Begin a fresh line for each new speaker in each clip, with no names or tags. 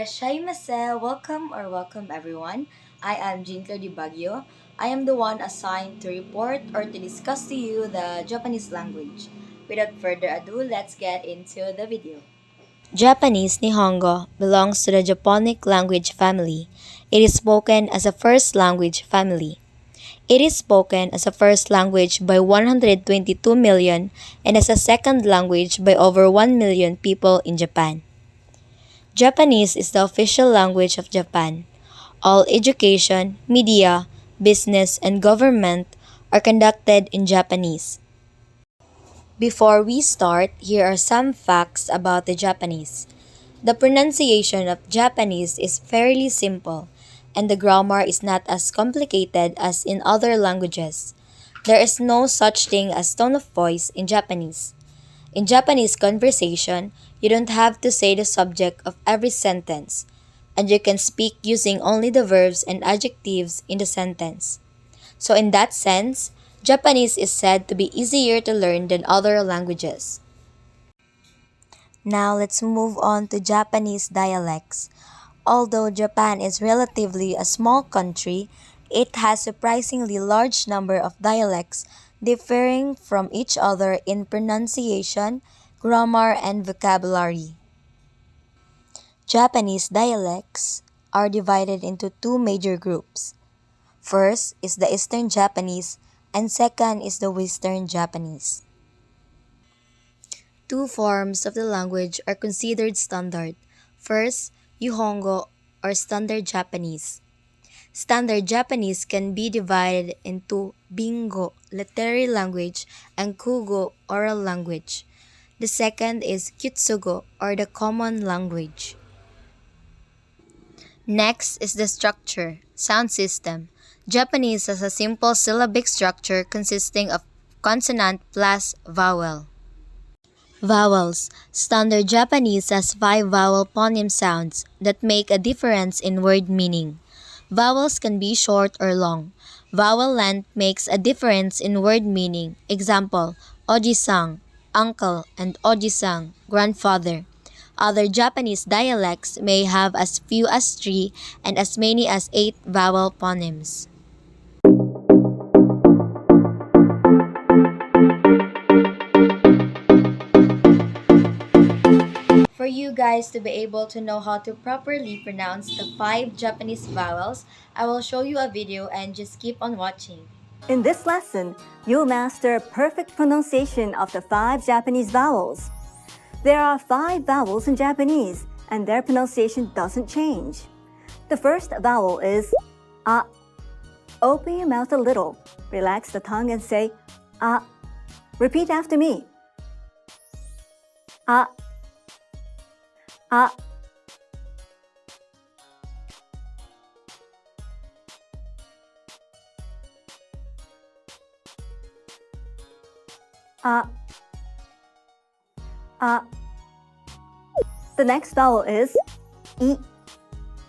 Irashaimase, welcome everyone. I am Jinko Di Baguio. I am the one assigned to report or to discuss to you the Japanese language. Without further ado, let's get into the video. Japanese Nihongo belongs to the Japonic language family. It is spoken as a first language family. It is spoken as a first language by 122 million and as a second language by over 1 million people in Japan. Japanese is the official language of Japan. All education, media, business, and government are conducted in Japanese. Before we start, here are some facts about the Japanese. The pronunciation of Japanese is fairly simple, and the grammar is not as complicated as in other languages. There is no such thing as tone of voice in Japanese. In Japanese conversation, you don't have to say the subject of every sentence, and you can speak using only the verbs and adjectives in the sentence. So, in that sense, Japanese is said to be easier to learn than other languages. Now, let's move on to Japanese dialects. Although Japan is relatively a small country, it has surprisingly large number of dialects differing from each other in pronunciation, grammar, and vocabulary. Japanese dialects are divided into two major groups. First is the Eastern Japanese and second is the Western Japanese. Two forms of the language are considered standard. First, Nihongo or Standard Japanese. Standard Japanese can be divided into Bingo, literary language, and Kugo, oral language. The second is Kitsugo, or the common language. Next is the structure, sound system. Japanese has a simple syllabic structure consisting of consonant plus vowel. Vowels. Standard Japanese has five vowel phoneme sounds that make a difference in word meaning. Vowels can be short or long. Vowel length makes a difference in word meaning. Example, oji-san, uncle, and oji-san, grandfather. Other Japanese dialects may have as few as three and as many as eight vowel phonemes. For you guys to be able to know how to properly pronounce the five Japanese vowels, I will show you a video and just keep on watching.
In this lesson, you'll master perfect pronunciation of the five Japanese vowels. There are five vowels in Japanese, and their pronunciation doesn't change. The first vowel is a. Open your mouth a little, relax the tongue and say a. Repeat after me. A. A. A. A. The next vowel is I.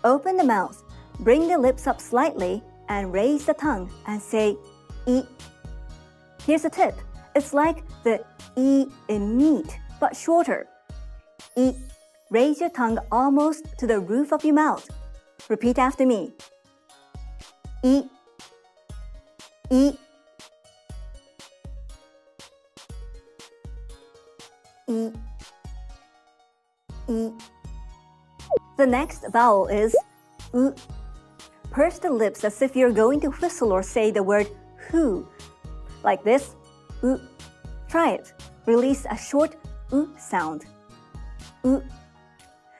Open the mouth, bring the lips up slightly, and raise the tongue and say I. Here's a tip. It's like the I in meat, but shorter. I. Raise your tongue almost to the roof of your mouth. Repeat after me. I. I. I. I. The next vowel is U. Purse the lips as if you're going to whistle or say the word who. Like this. U. Try it. Release a short U sound. U.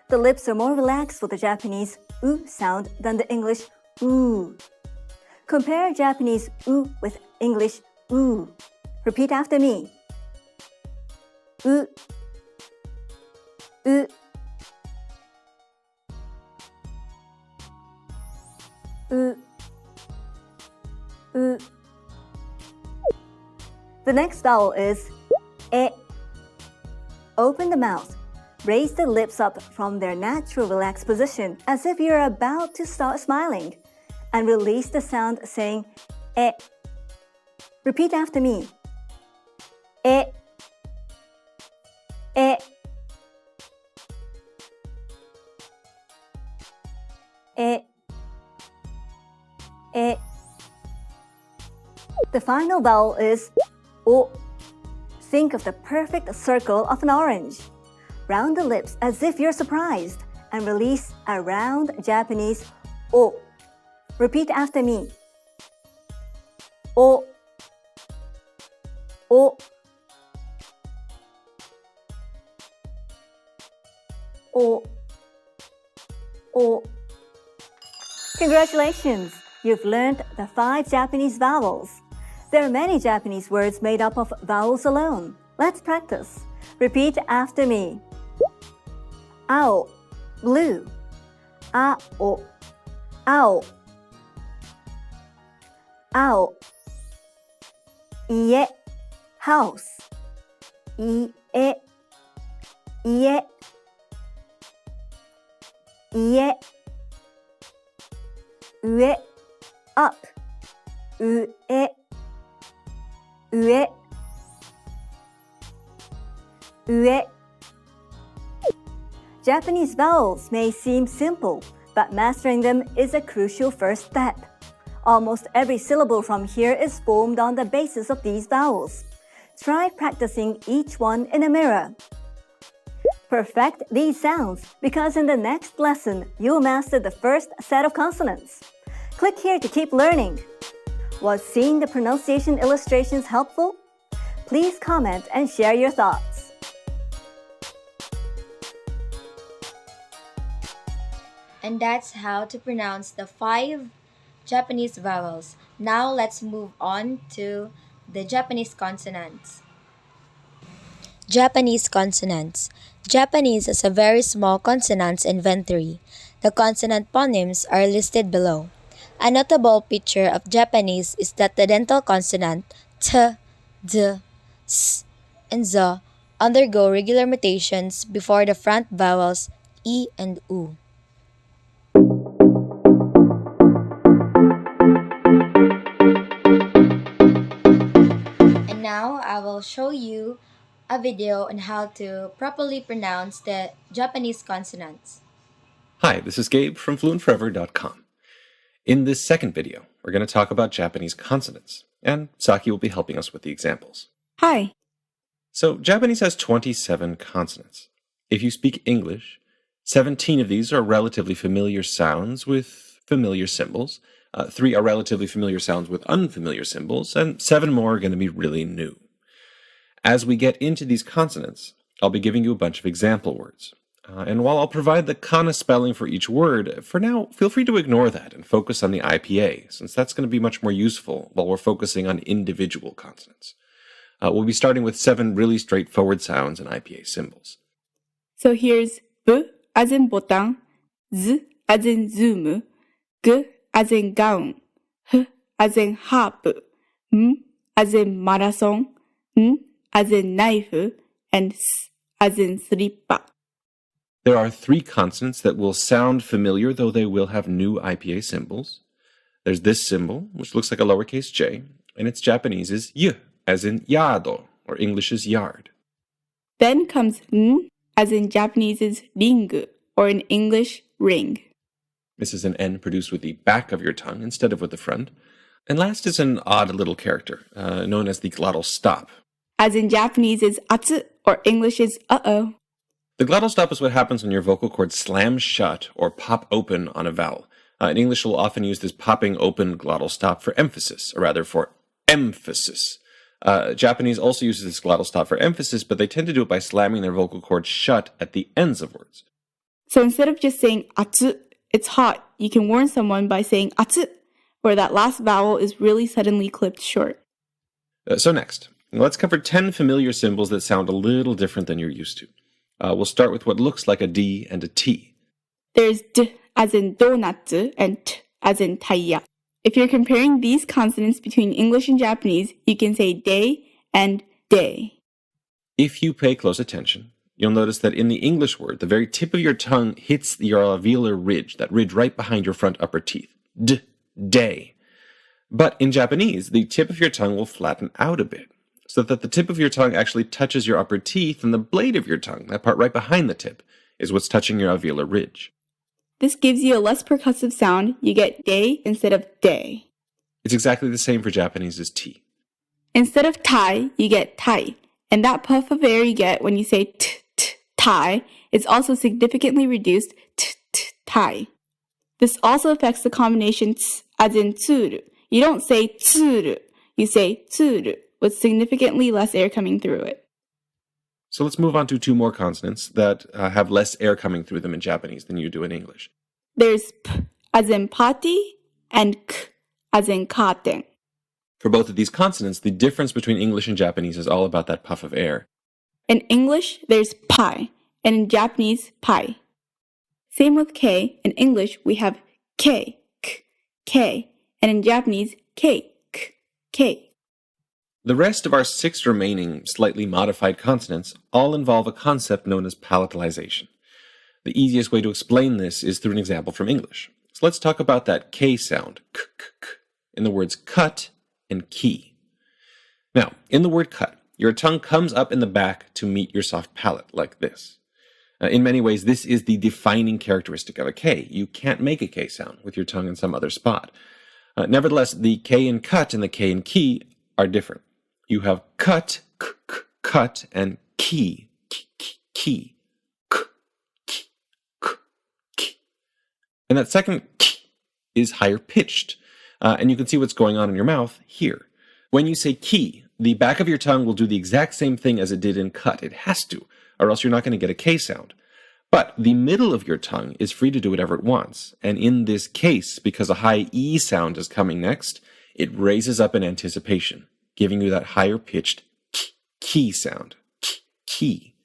The lips are more relaxed for the Japanese U sound than the English oo. Compare Japanese U with English oo. Repeat after me. U. U. U. U. The next vowel is E. Open the mouth. Raise the lips up from their natural relaxed position as if you're about to start smiling. And release the sound saying E. Repeat after me. E. E. e, e. The final vowel is o. Think of the perfect circle of an orange. Round the lips as if you're surprised and release a round Japanese o. Repeat after me. O, o, o, o. Congratulations! You've learned the 5 Japanese vowels. There are many Japanese words made up of vowels alone. Let's practice. Repeat after me. Ao, blue. Ao, ao. Ao. Ie, house. Ie, ie. Ie. Ue, up. Ue, ue. Ue. Japanese vowels may seem simple, but mastering them is a crucial first step. Almost every syllable from here is formed on the basis of these vowels. Try practicing each one in a mirror. Perfect these sounds because in the next lesson, you'll master the first set of consonants. Click here to keep learning. Was seeing the pronunciation illustrations helpful? Please comment and share your thoughts.
And that's how to pronounce the 5 Japanese vowels. Now let's move on to the Japanese consonants. Japanese consonants. Japanese has a very small consonants inventory. The consonant phonemes are listed below. A notable feature of Japanese is that the dental consonant t, d, s, and z undergo regular mutations before the front vowels e and u. And now I will show you a video on how to properly pronounce the Japanese consonants.
Hi, this is Gabe from FluentForever.com. In this second video, we're going to talk about Japanese consonants, and Saki will be helping us with the examples.
Hi.
So, Japanese has 27 consonants. If you speak English, 17 of these are relatively familiar sounds with familiar symbols, 3 are relatively familiar sounds with unfamiliar symbols, and 7 more are going to be really new. As we get into these consonants, I'll be giving you a bunch of example words. And while I'll provide the kana spelling for each word, for now, feel free to ignore that and focus on the IPA, since that's going to be much more useful while we're focusing on individual consonants. We'll be starting with 7 really straightforward sounds and IPA symbols.
So here's B as in botan, Z as in zoom, G as in gown, H as in harp, M as in marathon, N as in knife, and S as in slipper.
There are 3 consonants that will sound familiar, though they will have new IPA symbols. There's this symbol, which looks like a lowercase j, and its Japanese is y, as in yado, or English is yard.
Then comes N as in Japanese is ring, or in English, ring.
This is an N produced with the back of your tongue instead of with the front. And last is an odd little character, known as the glottal stop.
As in Japanese is atsu, or English is uh-oh.
The glottal stop is what happens when your vocal cord slams shut or pop open on a vowel. In English, we'll often use this popping open glottal stop for emphasis, or rather for emphasis. Japanese also uses this glottal stop for emphasis, but they tend to do it by slamming their vocal cord shut at the ends of words.
So instead of just saying atsu, it's hot, you can warn someone by saying atsu, where that last vowel is really suddenly clipped short.
So next, let's cover 10 familiar symbols that sound a little different than you're used to. We'll start with what looks like a D and a T.
There's D as in donut and T as in taya. If you're comparing these consonants between English and Japanese, you can say day and day.
If you pay close attention, you'll notice that in the English word, the very tip of your tongue hits your alveolar ridge, that ridge right behind your front upper teeth. D, day. But in Japanese, the tip of your tongue will flatten out a bit, so that the tip of your tongue actually touches your upper teeth, and the blade of your tongue, that part right behind the tip, is what's touching your alveolar ridge.
This gives you a less percussive sound. You get day instead of day.
It's exactly the same for Japanese as T.
Instead of tai, you get tai. And that puff of air you get when you say tai is also significantly reduced tai. This also affects the combination ts as in tsuru. You don't say tsuru, you say tsuru with significantly less air coming through it.
So let's move on to two more consonants that have less air coming through them in Japanese than you do in English.
There's p as in party and k as in curtain.
For both of these consonants, the difference between English and Japanese is all about that puff of air.
In English, there's pi, and in Japanese, pi. Same with K. In English, we have K, K, K, and in Japanese, K, K, K.
The rest of our 6 remaining slightly modified consonants all involve a concept known as palatalization. The easiest way to explain this is through an example from English. So let's talk about that K sound, k, k, k, in the words cut and key. Now, in the word cut, your tongue comes up in the back to meet your soft palate, like this. In many ways, this is the defining characteristic of a K. You can't make a K sound with your tongue in some other spot. Nevertheless, the K in cut and the K in key are different. You have cut, k, k, cut, and key, k, k, key, k, k, k, k. And that second k is higher pitched. And you can see what's going on in your mouth here. When you say key, the back of your tongue will do the exact same thing as it did in cut. It has to, or else you're not going to get a K sound. But the middle of your tongue is free to do whatever it wants. And in this case, because a high E sound is coming next, it raises up in anticipation, giving you that higher pitched key sound. Key.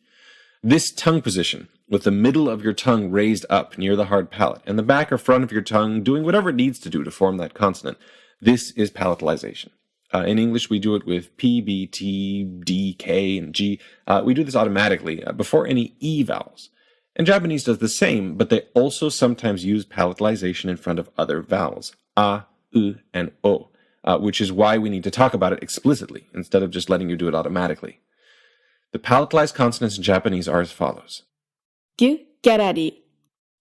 This tongue position, with the middle of your tongue raised up near the hard palate, and the back or front of your tongue doing whatever it needs to do to form that consonant, this is palatalization. In English, we do it with P, B, T, D, K, and G. We do this automatically before any E vowels. And Japanese does the same, but they also sometimes use palatalization in front of other vowels, A, U, and O, which is why we need to talk about it explicitly instead of just letting you do it automatically. The palatalized consonants in Japanese are as follows.
Gyu, gallery.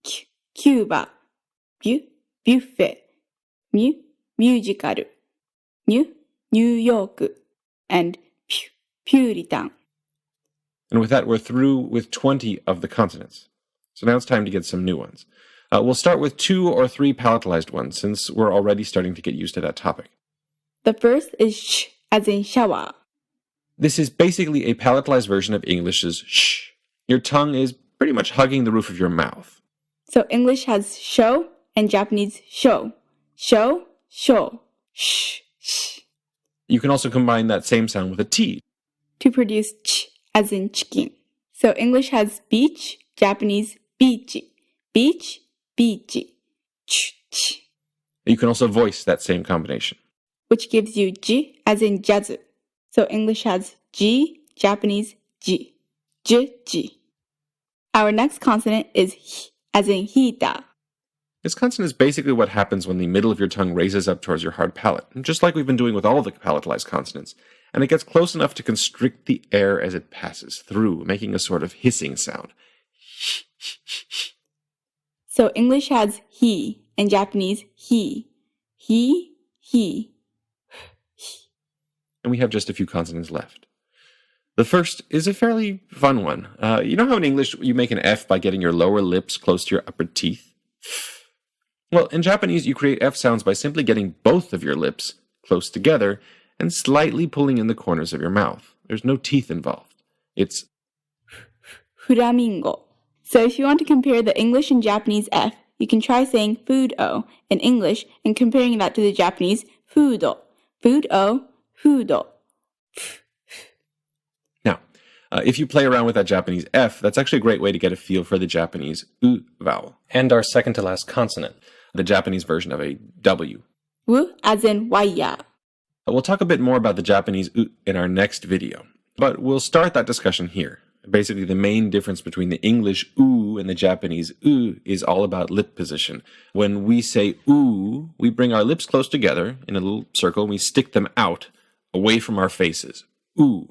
Q, Cuba. Bu, buffet. Mu, musical. New, New York. And pu, Puritan.
And with that, we're through with 20 of the consonants. So now it's time to get some new ones. We'll start with 2 or 3 palatalized ones, since we're already starting to get used to that topic.
The first is sh, as in shower.
This is basically a palatalized version of English's sh. Your tongue is pretty much hugging the roof of your mouth.
So English has show and Japanese show. Show, show, sh, sh.
You can also combine that same sound with a T
to produce ch, as in chicken. So English has beach, Japanese beach. Beach, beachy. Ch, ch.
You can also voice that same combination,
which gives you G as in jazz. So English has G, Japanese G. J, G. Our next consonant is H, as in heater.
This consonant is basically what happens when the middle of your tongue raises up towards your hard palate, just like we've been doing with all of the palatalized consonants, and it gets close enough to constrict the air as it passes through, making a sort of hissing sound.
So English has he and Japanese he. He, he.
And we have just a few consonants left. The first is a fairly fun one. You know how in English you make an F by getting your lower lips close to your upper teeth? Well, in Japanese you create F sounds by simply getting both of your lips close together and slightly pulling in the corners of your mouth. There's no teeth involved. It's
flamingo. So if you want to compare the English and Japanese F, you can try saying food-o in English and comparing that to the Japanese food-o. Food-o, food-o.
Now, if you play around with that Japanese F, that's actually a great way to get a feel for the Japanese U vowel. And our second to last consonant, the Japanese version of a W.
W as in wire.
We'll talk a bit more about the Japanese U in our next video, but we'll start that discussion here. Basically, the main difference between the English U and the Japanese U is all about lip position. When we say U, we bring our lips close together in a little circle and we stick them out away from our faces. U.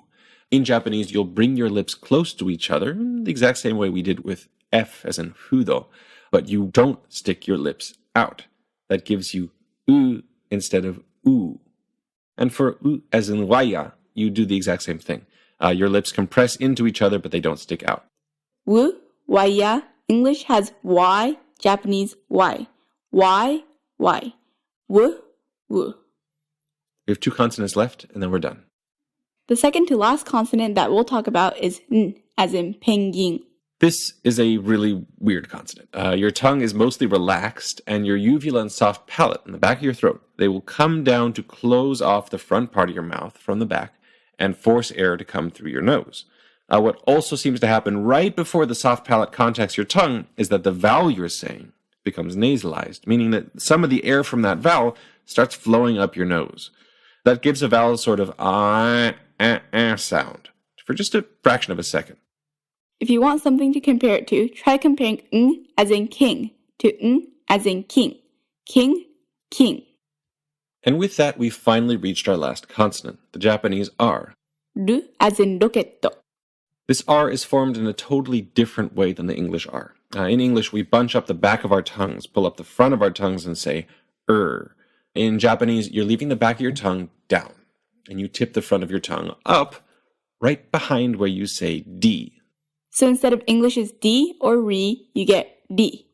In Japanese, you'll bring your lips close to each other, the exact same way we did with F as in fudo. but you don't stick your lips out. That gives you u instead of u. And for u as in waya, you do the exact same thing. Your lips compress into each other, but they don't stick out.
W, waya. English has y, Japanese y. Y, y. W, w.
We have 2 consonants left, and then we're done.
The second to last consonant that we'll talk about is n, as in penguin.
This is a really weird consonant. Your tongue is mostly relaxed, and your uvula and soft palate in the back of your throat, they will come down to close off the front part of your mouth from the back and force air to come through your nose. What also seems to happen right before the soft palate contacts your tongue is that the vowel you're saying becomes nasalized, meaning that some of the air from that vowel starts flowing up your nose. That gives a vowel sort of sound for just a fraction of a second.
If you want something to compare it to, try comparing n as in king to n as in king. King, king.
And with that, we've finally reached our last consonant, the Japanese R.
R as in rocket.
This R is formed in a totally different way than the English R. In English, we bunch up the back of our tongues, pull up the front of our tongues, and say In Japanese, you're leaving the back of your tongue down, and you tip the front of your tongue up right behind where you say D.
So instead of English's D or re, you get D.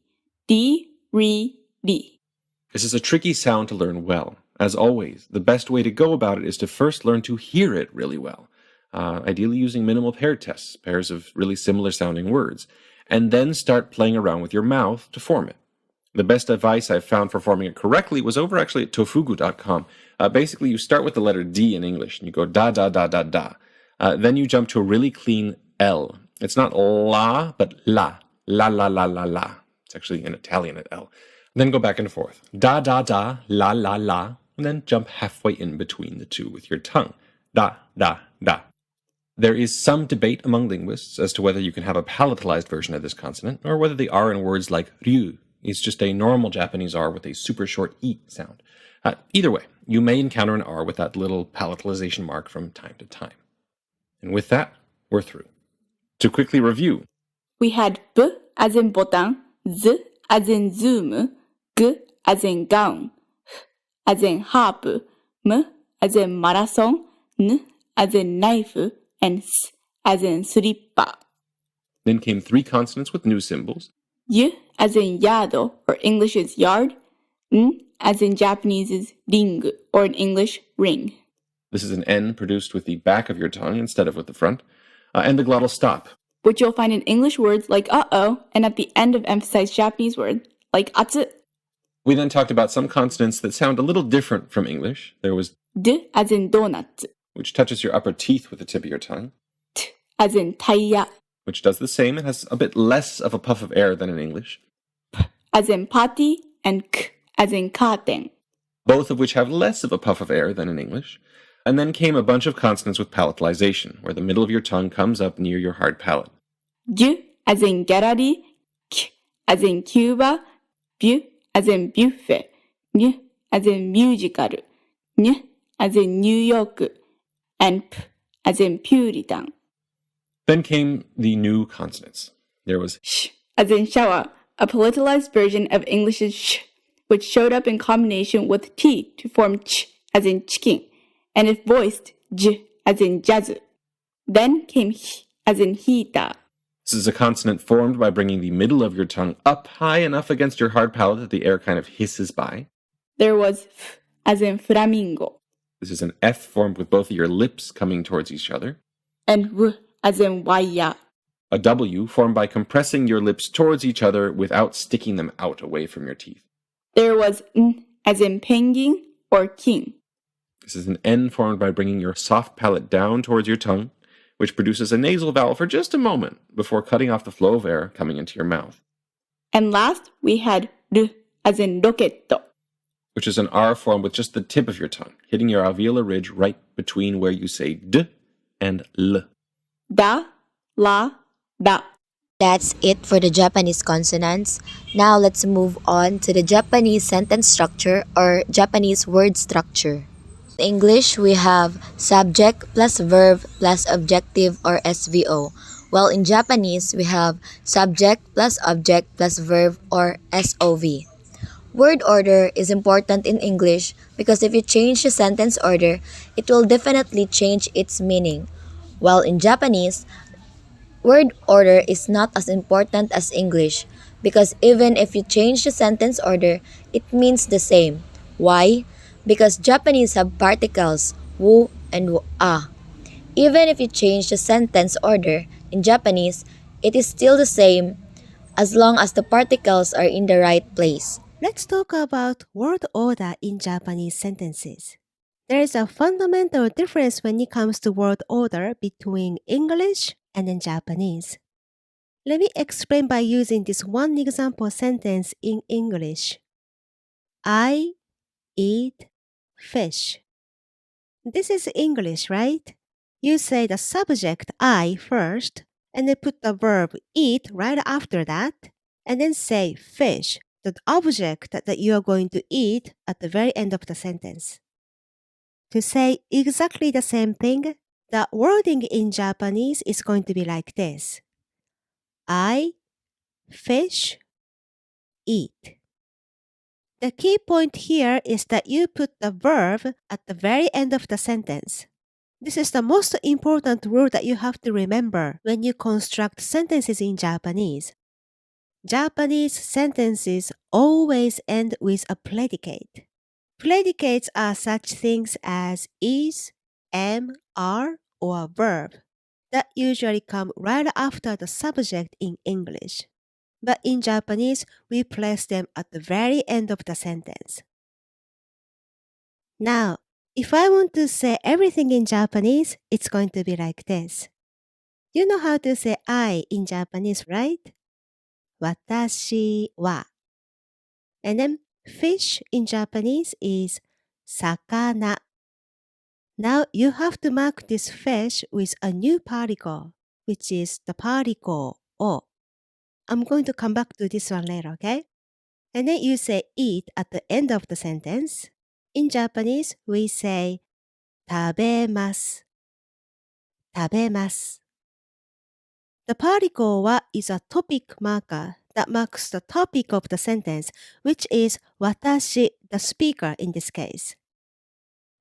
D, re, D.
This is a tricky sound to learn well. As always, the best way to go about it is to first learn to hear it really well, ideally using minimal pair tests, pairs of really similar sounding words, and then start playing around with your mouth to form it. The best advice I've found for forming it correctly was over actually at tofugu.com. Basically, you start with the letter D in English, and you go da, da, da, da, da. Then you jump to a really clean L. It's not la, but la. La, la, la, la, la. It's actually in Italian at L. Then go back and forth. Da, da, da, la, la, la. And then jump halfway in between the two with your tongue. Da, da, da. There is some debate among linguists as to whether you can have a palatalized version of this consonant, or whether the R in words like ryu is just a normal Japanese R with a super short E sound. Either way, you may encounter an R with that little palatalization mark from time to time. And with that, we're through. To quickly review,
we had B as in botan, Z as in zoom, G as in gown, H as in harp, M as in marathon, N as in knife, and S as in slipper.
Then came 3 consonants with new symbols.
Y as in yard, or English's yard, N as in Japanese's ring, or in English, ring.
This is an N produced with the back of your tongue instead of with the front. And the glottal stop,
which you'll find in English words like uh-oh, and at the end of emphasized Japanese words like atsu.
We then talked about some consonants that sound a little different from English. There was
D as in donut,
which touches your upper teeth with the tip of your tongue.
T as in taya,
which does the same. It has a bit less of a puff of air than in English.
P as in party, and K as in curtain,
both of which have less of a puff of air than in English. And then came a bunch of consonants with palatalization, where the middle of your tongue comes up near your hard palate.
G as in gallery, K as in Cuba, B as in buffet, N as in musical, N as in New York, and P as in Puritan.
Then came the new consonants. There was
Sh as in shower, a palatalized version of English's sh, which showed up in combination with T to form ch as in chicken, and if voiced, j as in jazz. Then came h as in heater.
This is a consonant formed by bringing the middle of your tongue up high enough against your hard palate that the air kind of hisses by.
There was f as in flamingo.
This is an F formed with both of your lips coming towards each other.
And w as in wire.
A W formed by compressing your lips towards each other without sticking them out away from your teeth.
There was n as in penguin or king.
This is an N formed by bringing your soft palate down towards your tongue, which produces a nasal vowel for just a moment before cutting off the flow of air coming into your mouth.
And last, we had R as in rocket,
which is an R formed with just the tip of your tongue, hitting your alveolar ridge right between where you say D and L.
Da, la, da.
That's it for the Japanese consonants. Now let's move on to the Japanese sentence structure or Japanese word structure. In English, we have subject plus verb plus objective or SVO, while in Japanese we have subject plus object plus verb or SOV. Word order is important in English because if you change the sentence order, it will definitely change its meaning. While in Japanese, word order is not as important as English because even if you change the sentence order, it means the same. Why? Because Japanese have particles wu and a. Even if you change the sentence order in Japanese, it is still the same as long as the particles are in the right place.
Let's talk about word order in Japanese sentences. There is a fundamental difference when it comes to word order between English and in Japanese. Let me explain by using this one example sentence in English. I eat fish. This is English, right? You say the subject I first, and then put the verb eat right after that, and then say fish, the object that you are going to eat at the very end of the sentence. To say exactly the same thing, the wording in Japanese is going to be like this. I, fish, eat. The key point here is that you put the verb at the very end of the sentence. This is the most important rule that you have to remember when you construct sentences in Japanese. Japanese sentences always end with a predicate. Predicates are such things as is, am, are, or verb that usually come right after the subject in English. But in Japanese, we place them at the very end of the sentence. Now, if I want to say everything in Japanese, it's going to be like this. You know how to say I in Japanese, right? Watashi wa. And then fish in Japanese is sakana. Now you have to mark this fish with a new particle, which is the particle o. I'm going to come back to this one later, okay? And then you say eat at the end of the sentence. In Japanese, we say 食べます. 食べます. The particle wa is a topic marker that marks the topic of the sentence, which is watashi, the speaker in this case.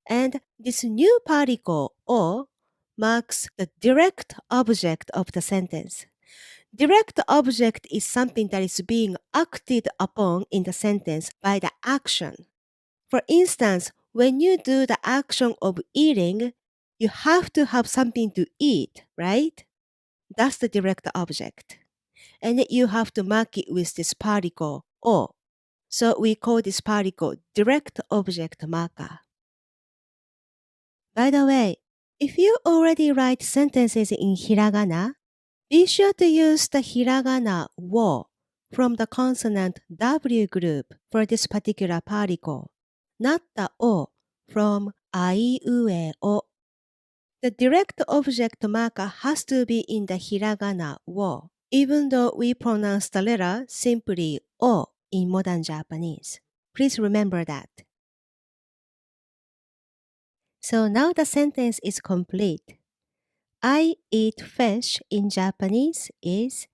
And this new particle o marks the direct object of the sentence. Direct object is something that is being acted upon in the sentence by the action. For instance, when you do the action of eating, you have to have something to eat, right? That's the direct object. And you have to mark it with this particle o. So we call this particle direct object marker. By the way, if you already write sentences in hiragana, be sure to use the hiragana wo from the consonant W group for this particular particle, not the o from aiue o. The direct object marker has to be in the hiragana wo, even though we pronounce the letter simply o in modern Japanese. Please remember that. So now the sentence is complete. I eat fish in Japanese is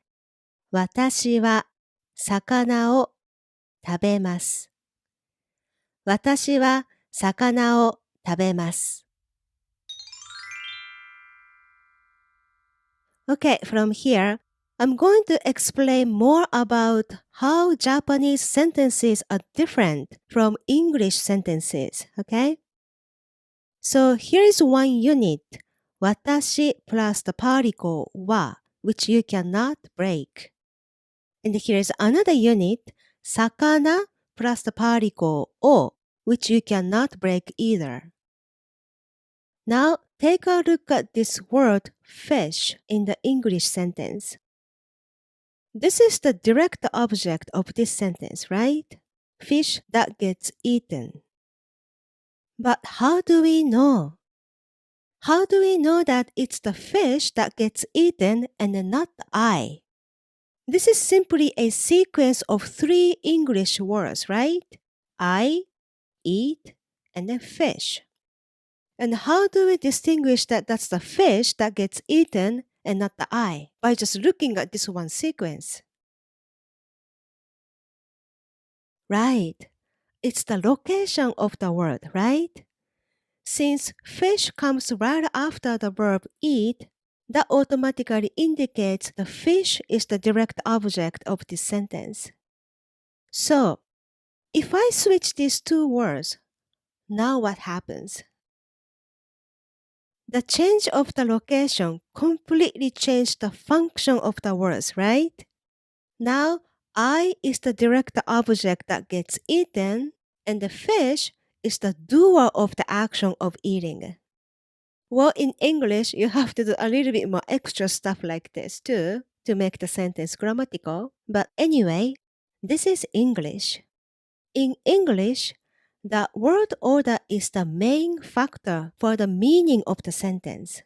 私は魚を食べます。私は魚を食べます。Okay, from here, I'm going to explain more about how Japanese sentences are different from English sentences, okay? So here is one unit, 私 plus the particle は, which you cannot break. And here is another unit, 魚 plus the particle を, which you cannot break either. Now, take a look at this word fish in the English sentence. This is the direct object of this sentence, right? Fish that gets eaten. But how do we know? How do we know that it's the fish that gets eaten and not I? This is simply a sequence of 3 English words, right? I, eat, and then fish. And how do we distinguish that that's the fish that gets eaten and not the I by just looking at this one sequence. Right. It's the location of the word, right? Since fish comes right after the verb eat, that automatically indicates the fish is the direct object of this sentence. So, if I switch these two words, now what happens? The change of the location completely changed the function of the words, right? Now, I is the direct object that gets eaten, and the fish is the doer of the action of eating. Well, in English, you have to do a little bit more extra stuff like this too to make the sentence grammatical. But anyway, this is English. In English, the word order is the main factor for the meaning of the sentence.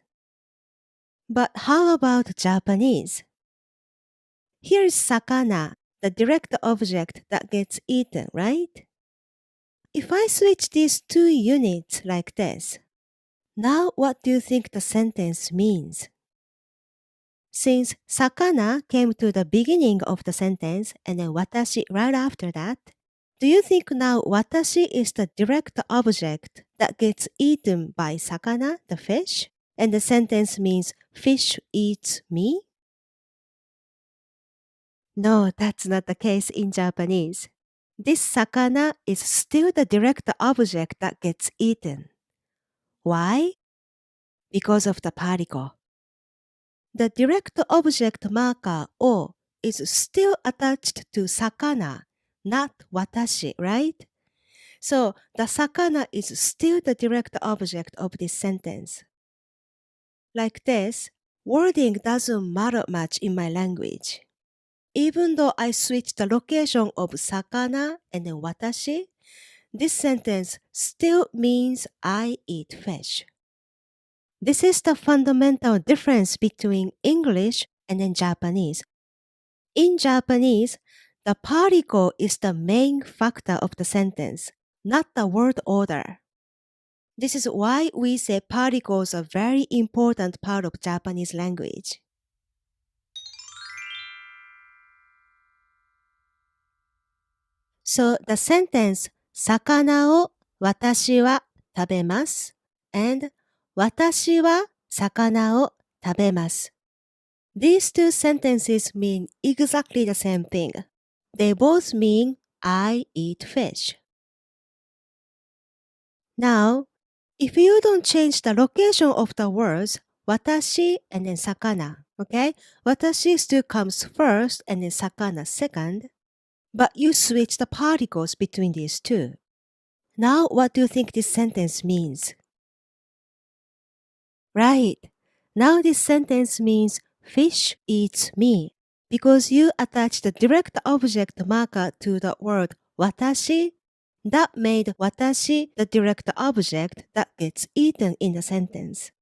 But how about Japanese? Here is sakana, the direct object that gets eaten, right? If I switch these two units like this, now what do you think the sentence means? Since sakana came to the beginning of the sentence and then watashi right after that, do you think now watashi is the direct object that gets eaten by sakana, the fish, and the sentence means fish eats me? No, that's not the case in Japanese. This sakana is still the direct object that gets eaten. Why? Because of the particle. The direct object marker o is still attached to sakana, not watashi, right? So the sakana is still the direct object of this sentence. Like this, wording doesn't matter much in my language. Even though I switch the location of sakana and then watashi, this sentence still means I eat fish. This is the fundamental difference between English and then Japanese. In Japanese, the particle is the main factor of the sentence, not the word order. This is why we say particles are a very important part of Japanese language. So the sentence 魚を私は食べます and 私は魚を食べます These two sentences mean exactly the same thing. They both mean I eat fish. Now, if you don't change the location of the words 私 and then 魚, okay? 私 still comes first and then 魚 second. But you switch the particles between these two. Now, what do you think this sentence means? Right. Now this sentence means fish eats me because you attach the direct object marker to the word watashi. That made watashi the direct object that gets eaten in the sentence.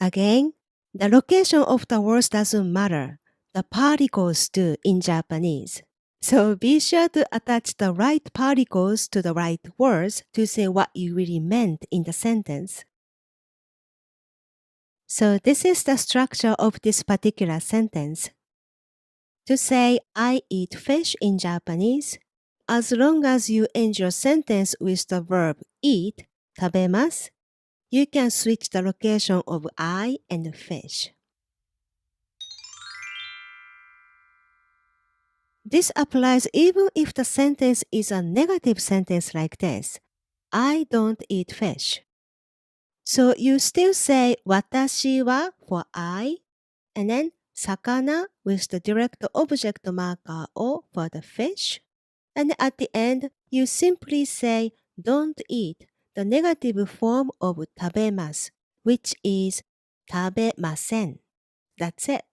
Again, the location of the words doesn't matter. The particles do in Japanese. So be sure to attach the right particles to the right words to say what you really meant in the sentence. So this is the structure of this particular sentence. To say I eat fish in Japanese, as long as you end your sentence with the verb eat, 食べます, you can switch the location of I and fish. This applies even if the sentence is a negative sentence like this. I don't eat fish. So you still say 私は for I, and then 魚 with the direct object marker o for the fish. And at the end, you simply say don't eat, the negative form of 食べます, which is 食べません. That's it.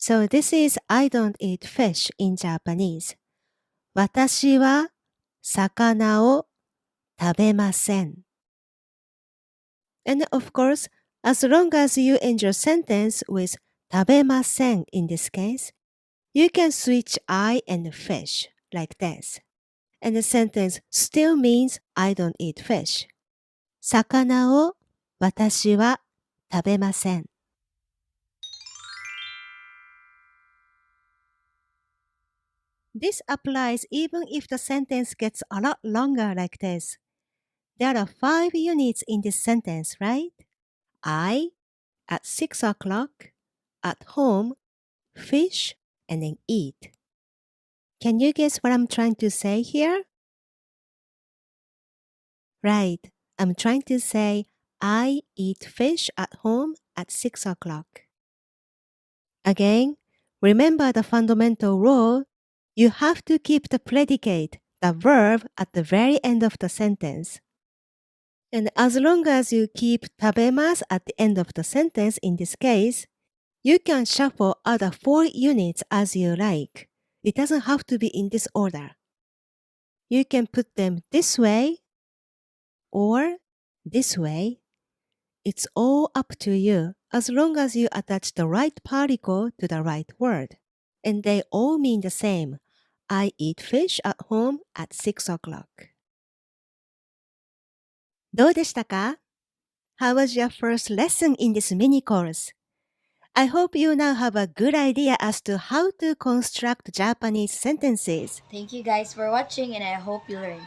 So this is I don't eat fish in Japanese. 私は魚を食べません. And of course, as long as you end your sentence with 食べません in this case, you can switch I and fish like this. And the sentence still means I don't eat fish. 魚を私は食べません。This applies even if the sentence gets a lot longer like this. There are 5 units in this sentence, right? I, at 6 o'clock, at home, fish, and then eat. Can you guess what I'm trying to say here? Right, I'm trying to say I eat fish at home at 6 o'clock. Again, remember the fundamental rule. You have to keep the predicate, the verb, at the very end of the sentence. And as long as you keep 食べます at the end of the sentence in this case, you can shuffle other 4 units as you like. It doesn't have to be in this order. You can put them this way or this way. It's all up to you as long as you attach the right particle to the right word. And they all mean the same. I eat fish at home at 6 o'clock. どうでしたか? How was your first lesson in this mini course? I hope you now have a good idea as to how to construct Japanese sentences.
Thank you guys for watching and I hope you learned.